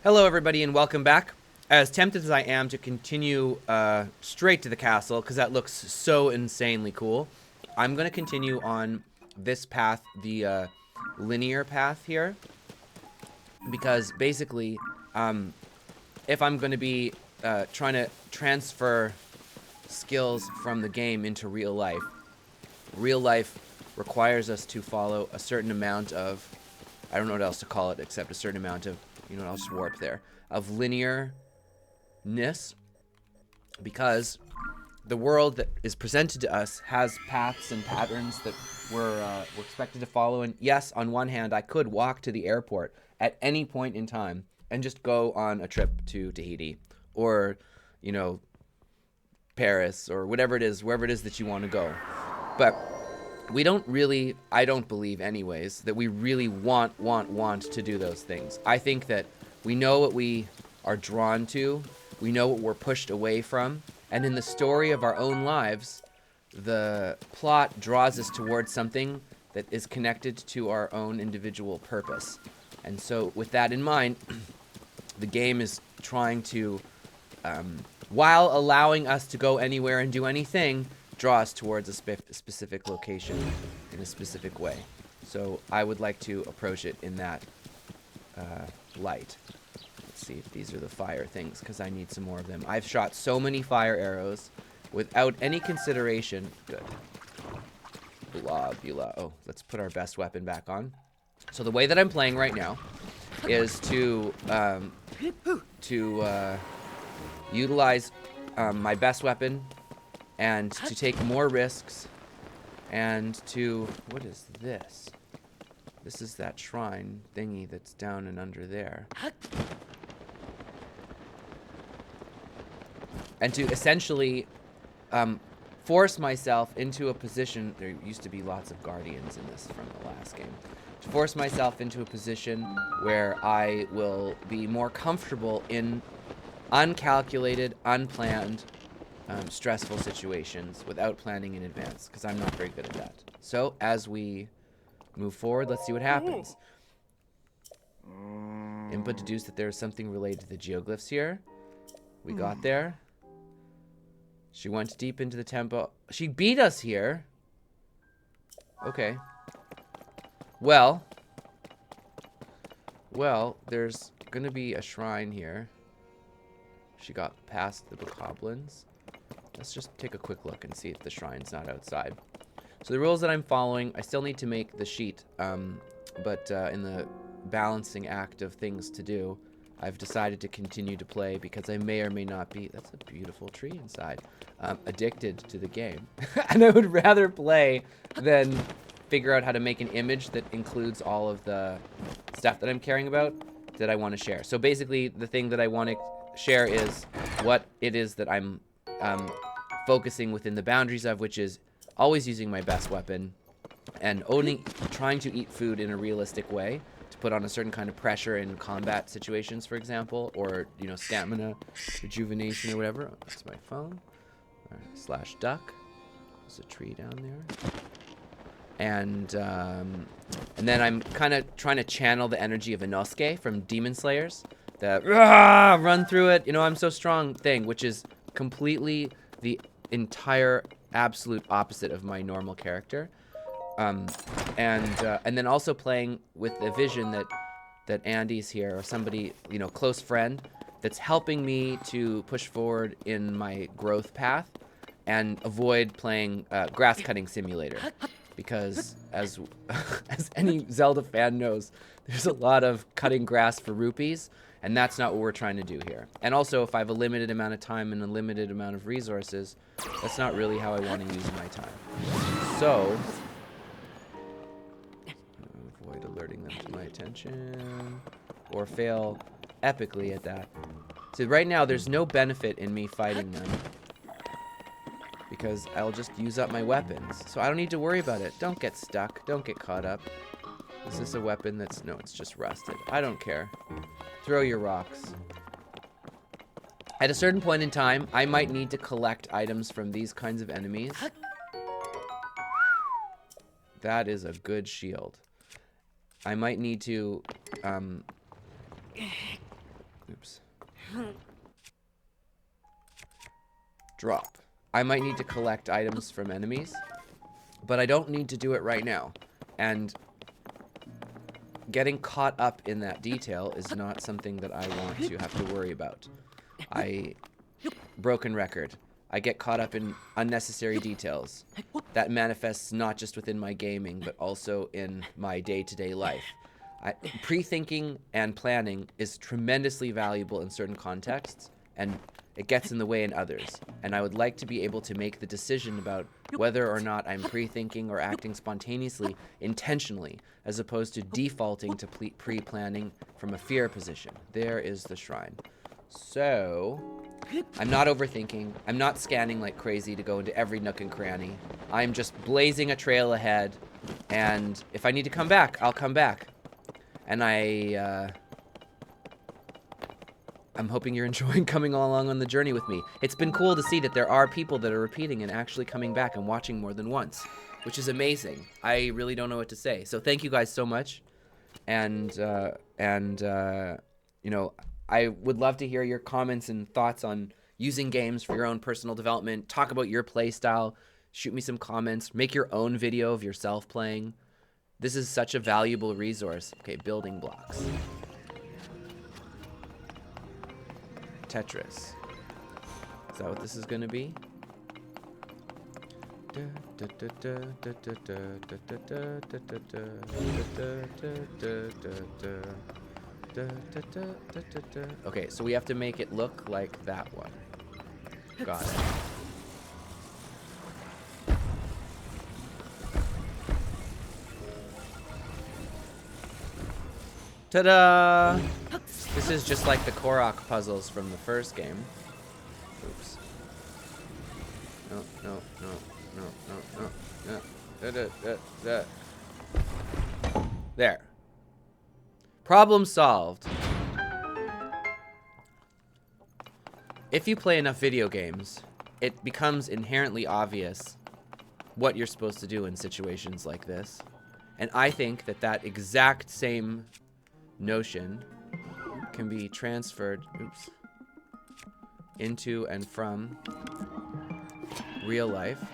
Hello everybody and welcome back. As tempted as I am to continue straight to the castle, because that looks so insanely cool, I'm going to continue on this path, the linear path here, because basically, if I'm going to be trying to transfer skills from the game into real life requires us to follow a certain amount of, I don't know what else to call it except a certain amount of, I'll just warp there, of linearness, because the world that is presented to us has paths and patterns that we're expected to follow. And yes, on one hand, I could walk to the airport at any point in time and just go on a trip to Tahiti or, Paris or whatever it is, wherever it is that you want to go. But we don't really, I don't believe anyways, that we really want to do those things. I think that we know what we are drawn to, we know what we're pushed away from, and in the story of our own lives, the plot draws us towards something that is connected to our own individual purpose. And so with that in mind, the game is trying to, while allowing us to go anywhere and do anything, draw us towards a specific location in a specific way. So I would like to approach it in that light. Let's see if these are the fire things, because I need some more of them. I've shot so many fire arrows without any consideration. Good. Blah, blah. Oh, let's put our best weapon back on. So the way that I'm playing right now is to utilize my best weapon and to take more risks and to, what is this? This is that shrine thingy that's down and under there. And to essentially force myself into a position, there used to be lots of guardians in this from the last game, to force myself into a position where I will be more comfortable in uncalculated, unplanned, stressful situations without planning in advance, because I'm not very good at that. So as we move forward, let's see what happens. Input deduced that there is something related to the geoglyphs here. We got there. She went deep into the temple. She beat us here. Okay. Well, there's gonna be a shrine here. She got past the bokoblins. Let's just take a quick look and see if the shrine's not outside. So the rules that I'm following, I still need to make the sheet, but in the balancing act of things to do, I've decided to continue to play because I may or may not be, that's a beautiful tree inside, addicted to the game. And I would rather play than figure out how to make an image that includes all of the stuff that I'm caring about that I want to share. So basically, the thing that I want to share is what it is that I'm focusing within the boundaries of, which is always using my best weapon and trying to eat food in a realistic way to put on a certain kind of pressure in combat situations, for example, or stamina rejuvenation or whatever. Oh, that's my phone. All right, /duck. There's a tree down there. And then I'm kind of trying to channel the energy of Inosuke from Demon Slayers. That run through it, I'm so strong thing, which is completely the entire absolute opposite of my normal character. And then also playing with the vision that Andy's here, or somebody, close friend, that's helping me to push forward in my growth path and avoid playing grass cutting simulator. Because as any Zelda fan knows, there's a lot of cutting grass for rupees, and that's not what we're trying to do here. And also, if I have a limited amount of time and a limited amount of resources, that's not really how I want to use my time. So, avoid alerting them to my attention, or fail epically at that. So right now, there's no benefit in me fighting them, because I'll just use up my weapons. So I don't need to worry about it. Don't get stuck. Don't get caught up. Is this a weapon that's... No, it's just rusted. I don't care. Throw your rocks. At a certain point in time, I might need to collect items from these kinds of enemies. That is a good shield. I might need to Drop. I might need to collect items from enemies, but I don't need to do it right now. And getting caught up in that detail is not something that I want to have to worry about. Broken record. I get caught up in unnecessary details. That manifests not just within my gaming, but also in my day-to-day life. Pre-thinking and planning is tremendously valuable in certain contexts, and it gets in the way in others. And I would like to be able to make the decision about whether or not I'm pre-thinking or acting spontaneously, intentionally, as opposed to defaulting to pre-planning from a fear position. There is the shrine. So, I'm not overthinking. I'm not scanning like crazy to go into every nook and cranny. I'm just blazing a trail ahead, and if I need to come back, I'll come back. And I'm hoping you're enjoying coming along on the journey with me. It's been cool to see that there are people that are repeating and actually coming back and watching more than once, which is amazing. I really don't know what to say. So thank you guys so much. And you know, I would love to hear your comments and thoughts on using games for your own personal development. Talk about your play style. Shoot me some comments. Make your own video of yourself playing. This is such a valuable resource. Okay, building blocks. Tetris. Is that what this is going to be? Okay, so we have to make it look like that one. Got it. Ta-da! This is just like the Korok puzzles from the first game. Oops. No. There. Problem solved. If you play enough video games, it becomes inherently obvious what you're supposed to do in situations like this. And I think that that exact same notion can be transferred into and from real life.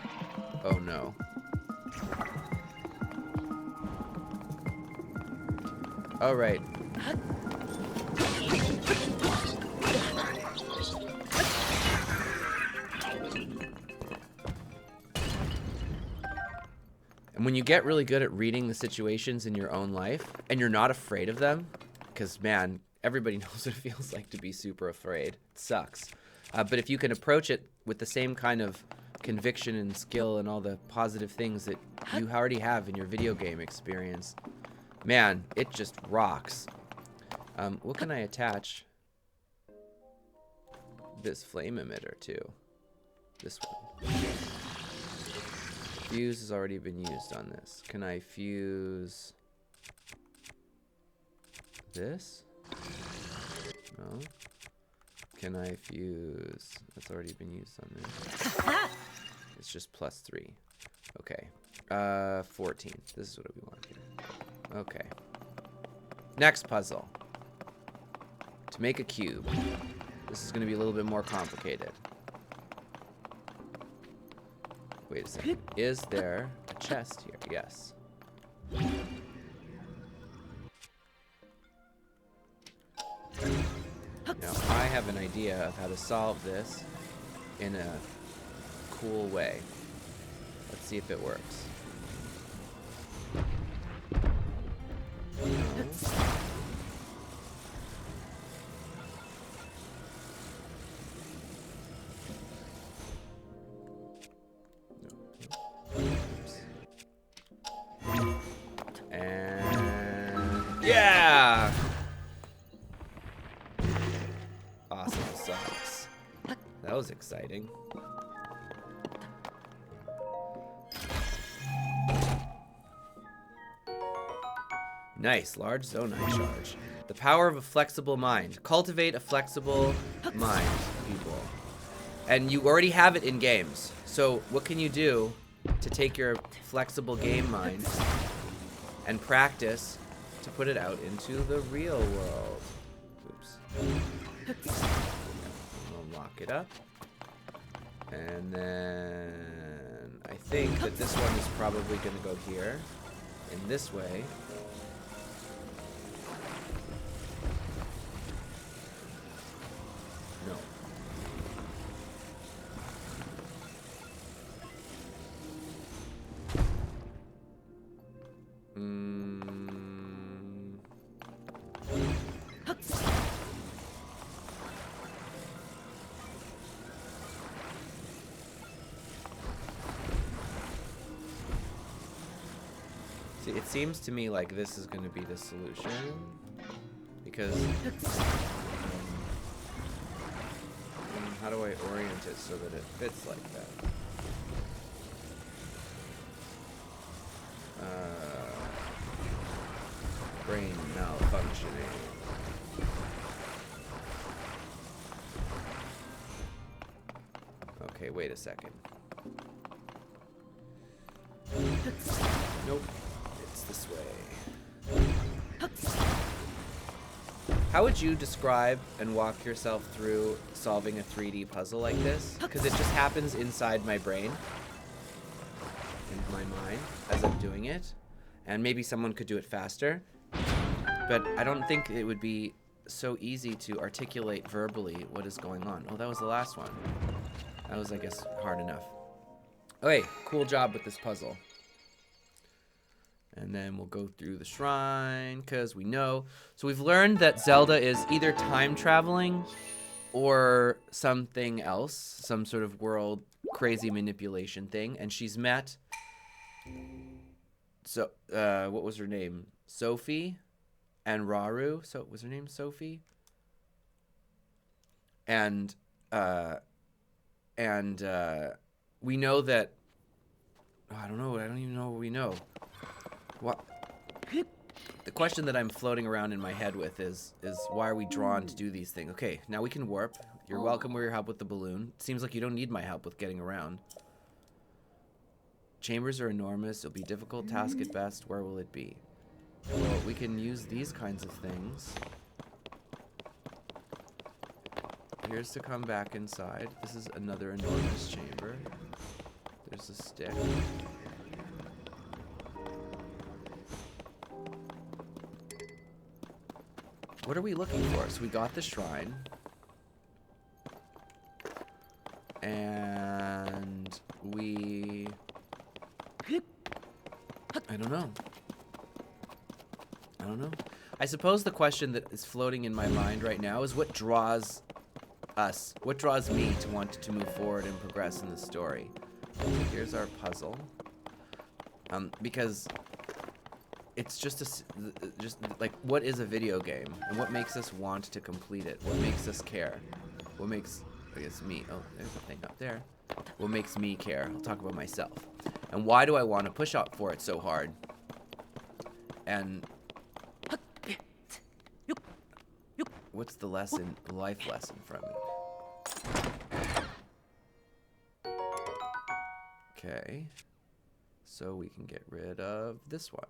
Oh no. All right. And when you get really good at reading the situations in your own life and you're not afraid of them, because man, everybody knows what it feels like to be super afraid. It sucks. But if you can approach it with the same kind of conviction and skill and all the positive things that you already have in your video game experience, man, it just rocks. What can I attach this flame emitter to? This one. Fuse has already been used on this. Can I fuse this? No. Can I fuse? That's already been used on this. It's just +3. Okay. 14. This is what we want here. Okay. Next puzzle. To make a cube. This is going to be a little bit more complicated. Wait a second. Is there a chest here? Yes. Now, I have an idea of how to solve this in a cool way. Let's see if it works. And yeah! Awesome socks. That was exciting. Nice, large zonite charge. The power of a flexible mind. Cultivate a flexible mind, people. And you already have it in games. So what can you do to take your flexible game mind and practice to put it out into the real world? Oops. We'll lock it up. And then I think that this one is probably going to go here in this way. No. See, it seems to me like this is going to be the solution, because how do I orient it so that it fits like that? Brain malfunctioning. Okay, wait a second. Nope. It's this way. How would you describe and walk yourself through solving a 3D puzzle like this? Because it just happens inside my brain, in my mind, as I'm doing it. And maybe someone could do it faster. But I don't think it would be so easy to articulate verbally what is going on. Oh, that was the last one. That was, I guess, hard enough. Okay, cool job with this puzzle. And then we'll go through the shrine, because we know. So we've learned that Zelda is either time traveling or something else, some sort of world crazy manipulation thing. And she's met, so what was her name? Sophie and Raru. So was her name Sophie? And we know that, oh, I don't know. I don't even know what we know. What? The question that I'm floating around in my head with is why are we drawn to do these things? Okay, now we can warp. You're welcome with your help with the balloon. It seems like you don't need my help with getting around. Chambers are enormous. It'll be a difficult task at best. Where will it be? Well, we can use these kinds of things. Here's to come back inside. This is another enormous chamber. There's a stick. What are we looking for? So we got the shrine. And we... I don't know. I don't know. I suppose the question that is floating in my mind right now is what draws us? What draws me to want to move forward and progress in the story? So here's our puzzle. Because it's just like, what is a video game? And what makes us want to complete it? What makes us care? What makes, I guess, me, oh, there's a thing up there. What makes me care? I'll talk about myself. And why do I want to push up for it so hard? And what's the lesson, life lesson from it? Okay. So we can get rid of this one.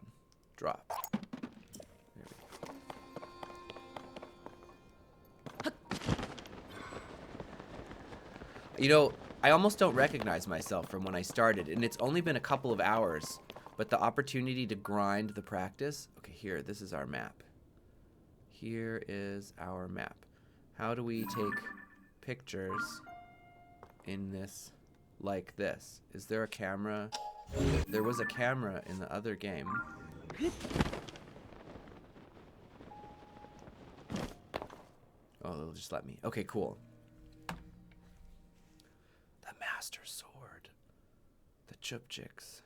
Drop. There we go. You know, I almost don't recognize myself from when I started, and it's only been a couple of hours, but the opportunity to grind the practice. Okay, here, this is our map. Here is our map. How do we take pictures in this like this? Is there a camera? There was a camera in the other game. Oh, they'll just let me. Okay, cool. The Master Sword. The Chupchiks.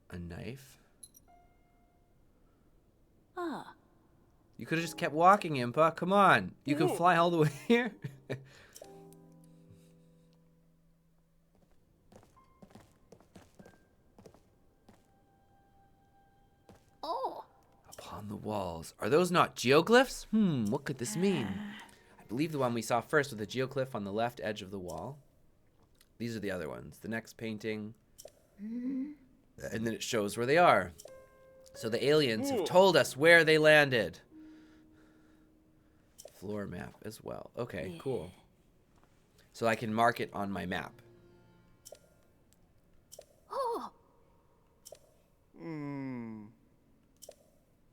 A knife. Ah. You could have just kept walking, Impa. Come on. You can fly all the way here. Oh. Upon the walls. Are those not geoglyphs? What could this mean? I believe the one we saw first with the geoglyph on the left edge of the wall. These are the other ones. The next painting. And then it shows where they are. So the aliens have told us where they landed. Floor map as well. Okay, cool. So I can mark it on my map. Oh.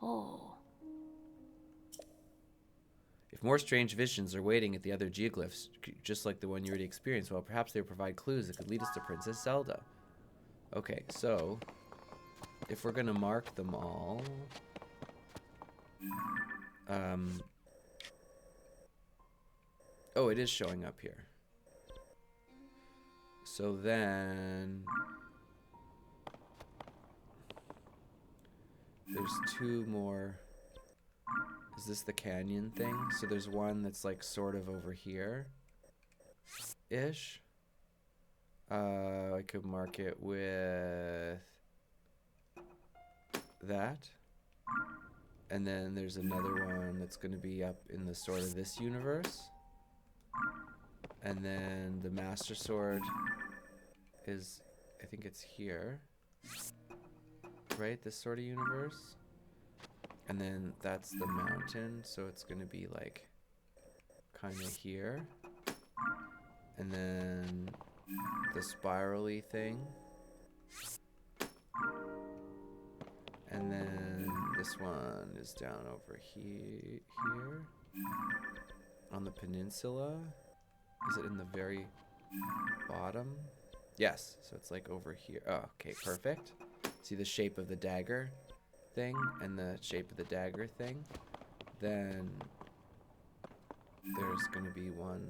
Oh. If more strange visions are waiting at the other geoglyphs, just like the one you already experienced, well, perhaps they will provide clues that could lead us to Princess Zelda. Okay, so if we're gonna mark them all, oh, it is showing up here. So then there's two more. Is this the canyon thing? So there's one that's like sort of over here ish. I could mark it with that. And then there's another one that's going to be up in the sort of this universe. And then the Master Sword is, I think it's here. Right? This sort of universe. And then that's the mountain, so it's going to be like kind of here. And then the spirally thing. And then this one is down over here on the peninsula. Is it in the very bottom? Yes, so it's like over here. Oh, okay, perfect. See the shape of the dagger thing and the shape of the dagger thing? Then there's going to be one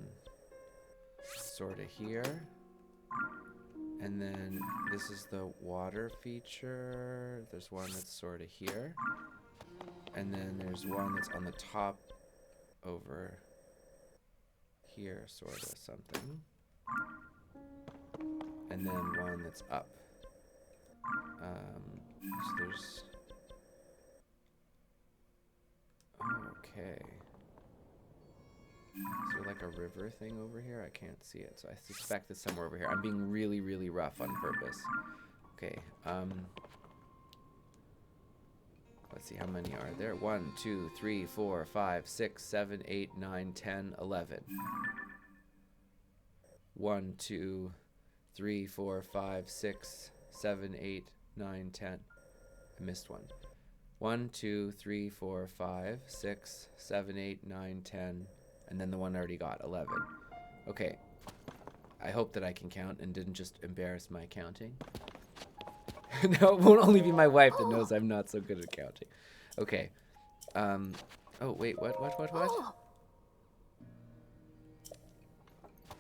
sort of here. And then this is the water feature. There's one that's sort of here. And then there's one that's on the top over here, sort of something. And then one that's up. So there's... Okay. Is there like a river thing over here? I can't see it, so I suspect it's somewhere over here. I'm being really, really rough on purpose. Okay, let's see, how many are there? 1, 2, 3, 4, 5, 6, 7, 8, 9, 10, 11. 1, 2, 3, 4, 5, 6, 7, 8, 9, 10. I missed one. 1, 2, 3, 4, 5, 6, 7, 8, 9, 10. And then the one I already got, 11. Okay. I hope that I can count and didn't just embarrass my counting. No, it won't only be my wife that knows I'm not so good at counting. Okay. Oh, wait, what?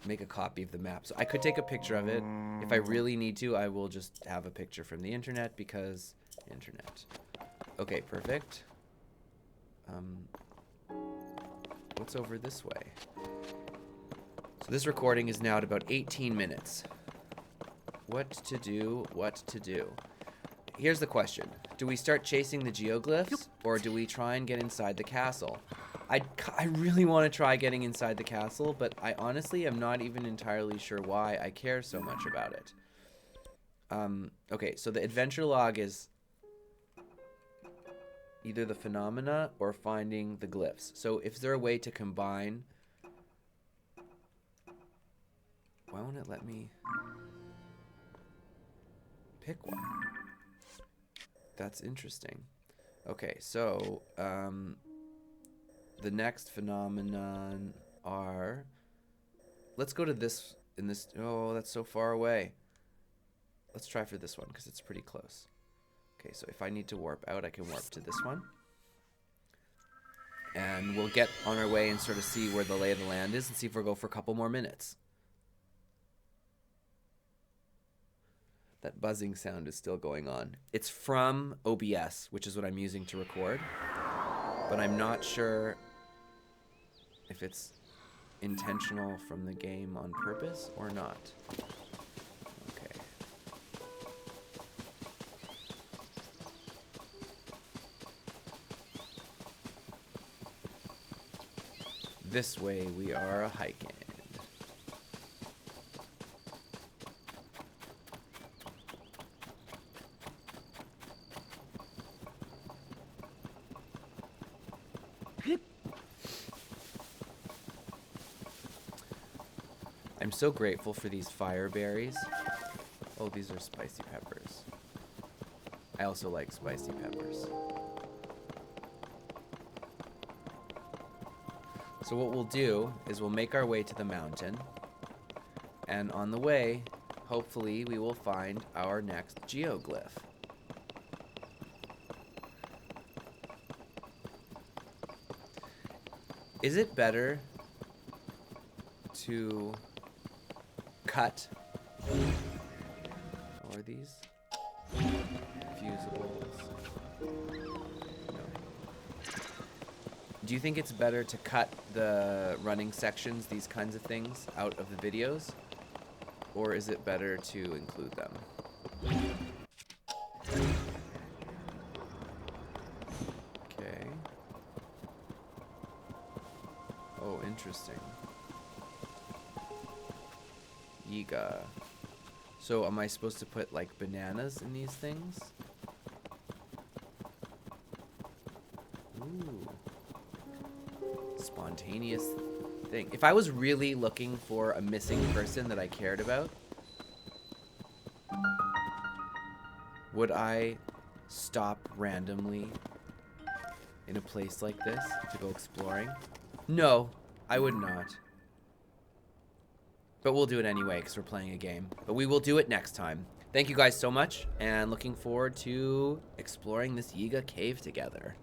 Make a copy of the map. So I could take a picture of it. If I really need to, I will just have a picture from the internet because internet. Okay, perfect. What's over this way? So this recording is now at about 18 minutes. What to do? Here's the question. Do we start chasing the geoglyphs, or do we try and get inside the castle? I really want to try getting inside the castle, but I honestly am not even entirely sure why I care so much about it. Okay, so the adventure log is either the phenomena or finding the glyphs. So is there a way to combine? Why won't it let me pick one? That's interesting. Okay, so the next phenomenon are, let's go to this in this. Oh, that's so far away. Let's try for this one because it's pretty close. Okay, so if I need to warp out, I can warp to this one. And we'll get on our way and sort of see where the lay of the land is and see if we'll go for a couple more minutes. That buzzing sound is still going on. It's from OBS, which is what I'm using to record. But I'm not sure if it's intentional from the game on purpose or not. Okay. This way we are hiking. I'm I'm so grateful for these fire berries. Oh, these are spicy peppers. I also like spicy peppers. So what we'll do is we'll make our way to the mountain. And on the way, hopefully we will find our next geoglyph. Is it better to cut, how are these? Fusibles. No. Do you think it's better to cut the running sections, these kinds of things, out of the videos? Or is it better to include them? Okay. Oh, interesting. Yiga. So am I supposed to put like bananas in these things? Ooh. Spontaneous thing. If I was really looking for a missing person that I cared about, would I stop randomly in a place like this to go exploring? No, I would not. But we'll do it anyway because we're playing a game. But we will do it next time. Thank you guys so much, and looking forward to exploring this Yiga cave together.